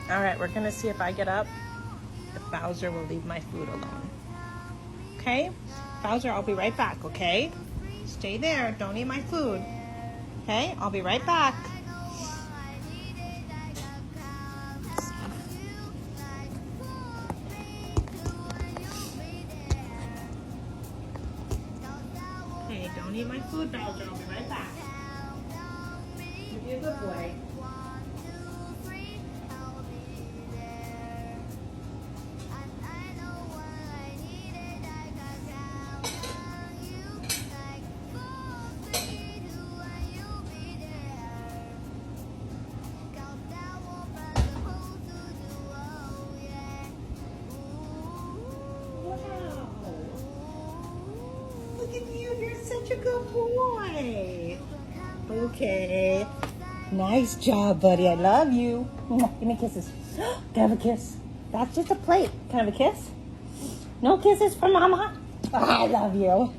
All right, we're gonna see if I get up, if Bowser will leave my food alone. Okay? Bowser, I'll be right back, okay? Stay there, don't eat my food. Okay, I'll be right back. Hey, don't eat my food, Bowser, I'll be right back. You be a good boy. Look at you, you're such a good boy. Okay. Nice job, buddy. I love you. Give me kisses. Can I have a kiss? That's just a plate. Can I have a kiss? No kisses from Mama? I love you.